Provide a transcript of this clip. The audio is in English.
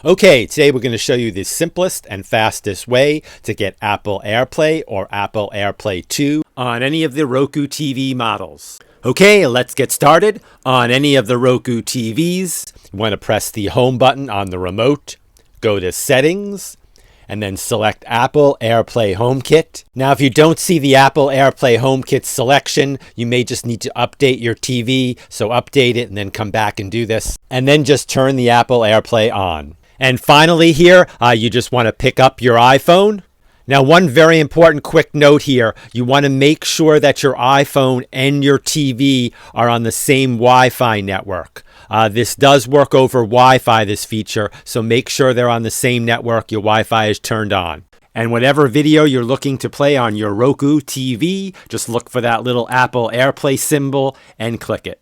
Okay, today we're going to show you the simplest and fastest way to get Apple Airplay or Apple Airplay 2 on any of the Roku TV models. Okay, let's get started. On any of the Roku TVs, you want to press the home button on the remote, go to Settings, and then select Apple Airplay HomeKit. Now, if you don't see the Apple Airplay HomeKit selection, you may just need to update your TV. So update it and then come back and do this. And then just turn the Apple Airplay on. And finally here, you just want to pick up your iPhone. Now, one very important quick note here. You want to make sure that your iPhone and your TV are on the same Wi-Fi network. This does work over Wi-Fi, this feature, so make sure they're on the same network your Wi-Fi is turned on. And whatever video you're looking to play on your Roku TV, just look for that little Apple Airplay symbol and click it.